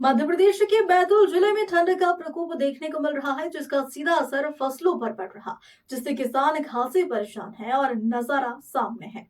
मध्य प्रदेश के बैतूल जिले में ठंड का प्रकोप देखने को मिल रहा है, जिसका सीधा असर फसलों पर पड़ रहा, जिससे किसान खासे परेशान हैं और नजारा सामने है।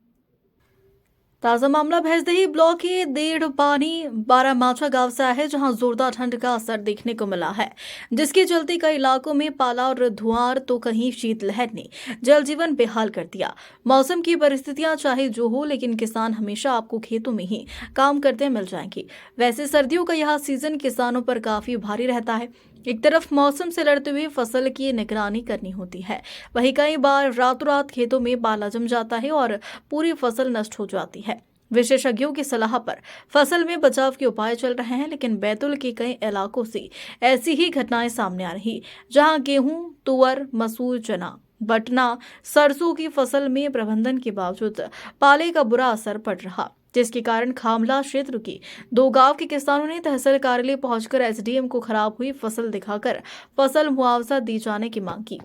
ताजा मामला भैंसदेही ब्लॉक के देढ़ पानी बारामाचा गांव से आया है, जहां जोरदार ठंड का असर देखने को मिला है, जिसके चलते कई इलाकों में पाला और धुआं तो कहीं शीतलहर ने जनजीवन बेहाल कर दिया। मौसम की परिस्थितियां चाहे जो हो, लेकिन किसान हमेशा आपको खेतों में ही काम करते मिल जाएंगे। वैसे सर्दियों का यह सीजन किसानों पर काफी भारी रहता है। एक तरफ मौसम से लड़ते हुए फसल की निगरानी करनी होती है, वहीं कई बार रातों रात खेतों में पाला जम जाता है और पूरी फसल नष्ट हो जाती है। विशेषज्ञों की सलाह पर फसल में बचाव के उपाय चल रहे हैं, लेकिन बैतूल के कई इलाकों से ऐसी ही घटनाएं सामने आ रही, जहां गेहूं, तुअर, मसूर, चना, बटना, सरसों की फसल में प्रबंधन के बावजूद पाले का बुरा असर पड़ रहा, जिसके कारण खामला क्षेत्र के 2 गांव के किसानों ने तहसील कार्यालय पहुंचकर एसडीएम को खराब हुई फसल दिखाकर फसल मुआवजा दी जाने की मांग की।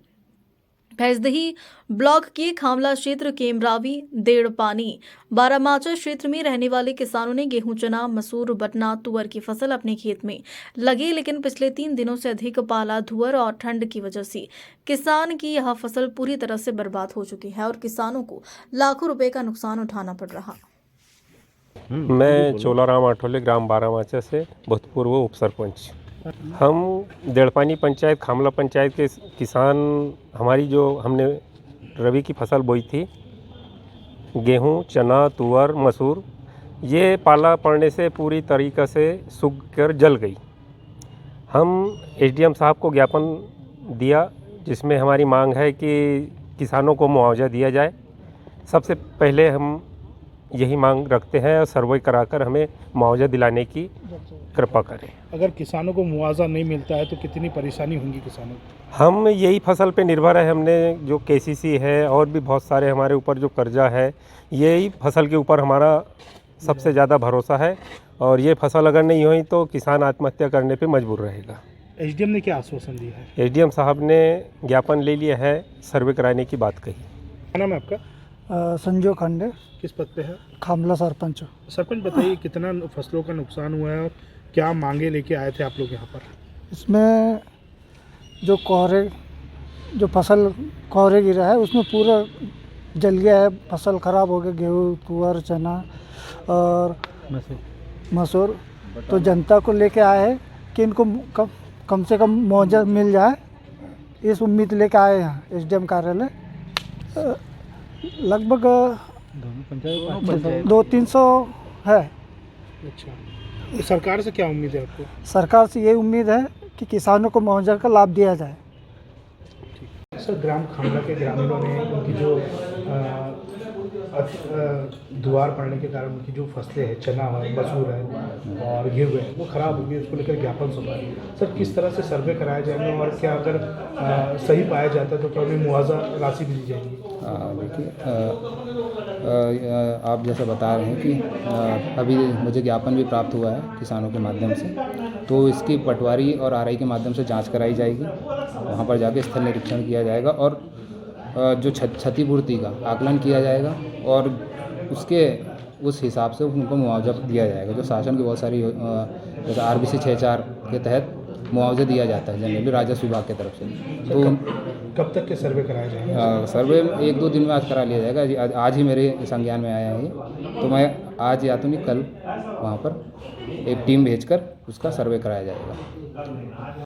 भैंसदेही ब्लॉक के खामला क्षेत्र के इमरावी, देढ़ पानी, बारामाचा क्षेत्र में रहने वाले किसानों ने गेहूं, चना, मसूर, बटना, तुअर की फसल अपने खेत में लगी, लेकिन पिछले 3 दिनों से अधिक पाला, धुआं और ठंड की वजह से किसान की यह फसल पूरी तरह से बर्बाद हो चुकी है और किसानों को लाखों रुपए का नुकसान उठाना पड़ रहा। मैं चोलाराम आठोले, ग्राम बारामाचा से भूतपूर्व उप सरपंच। हम देड़पानी पंचायत, खामला पंचायत के किसान, हमारी जो हमने रबी की फसल बोई थी, गेहूं, चना, तुअर, मसूर, ये पाला पड़ने से पूरी तरीक़ा से सूख कर जल गई। हम एसडीएम साहब को ज्ञापन दिया, जिसमें हमारी मांग है कि किसानों को मुआवजा दिया जाए। सबसे पहले हम यही मांग रखते हैं और सर्वे कराकर हमें मुआवजा दिलाने की कृपा करें। अगर किसानों को मुआवजा नहीं मिलता है तो कितनी परेशानी होगी किसानों को? हम यही फसल पे निर्भर है। हमने जो केसीसी है और भी बहुत सारे हमारे ऊपर जो कर्जा है, यही फसल के ऊपर हमारा सबसे ज़्यादा भरोसा है, और ये फसल अगर नहीं हुई तो किसान आत्महत्या करने पे मजबूर रहेगा। एसडीएम ने क्या आश्वासन दिया है? एसडीएम साहब ने ज्ञापन ले लिया है, सर्वे कराने की बात कही। क्या नाम है आपका? संजू खंडे, किस पद पे है? खामला सरपंच। सरपंच बताइए, कितना फसलों का नुकसान हुआ है और क्या मांगे लेके आए थे आप लोग यहाँ पर? इसमें जो फसल कोहरे गिरा है उसमें पूरा जल गया है, फसल ख़राब हो गया, गेहूँ, तुअर, चना और मसूर। तो जनता को लेके आए हैं कि इनको कम से कम मुआवजा मिल जाए, इस उम्मीद लेके आए हैं एसडीएम कार्यालय। लगभग 200-300 है। अच्छा, तो सरकार से क्या उम्मीद है आपको? सरकार से ये उम्मीद है कि किसानों को मुआवजा का लाभ दिया जाए। सर, ग्राम खामला के ग्रामीणों ने उनकी जो दुआर पड़ने के कारण उनकी जो फसलें हैं, चना है, मसूर है और गेहूँ है, वो ख़राब हो गई। उसको लेकर ज्ञापन सौंपा है। सर, किस तरह से सर्वे कराया जाएगा और क्या अगर सही पाया जाता है तो क्या उन्हें मुआवजा राशि भी दी जाएगी? देखिए, आप जैसा बता रहे हैं कि अभी मुझे ज्ञापन भी प्राप्त हुआ है किसानों के माध्यम से, तो इसकी पटवारी और आरआई के माध्यम से जांच कराई जाएगी। वहां पर जाके स्थल निरीक्षण किया जाएगा और जो क्षतिपूर्ति का आकलन किया जाएगा और उस हिसाब से उनको मुआवजा दिया जाएगा। जो शासन की बहुत सारी जैसे RBC 64 के तहत मुआवजा दिया जाता है जनरली राजस्व विभाग की तरफ से। तो कब तक के सर्वे कराया जाएगा? सर्वे 1-2 दिन में आज करा लिया जाएगा। आज ही मेरे संज्ञान में आया है ये, तो मैं आज या तो नहीं कल वहाँ पर एक टीम भेजकर उसका सर्वे कराया जाएगा।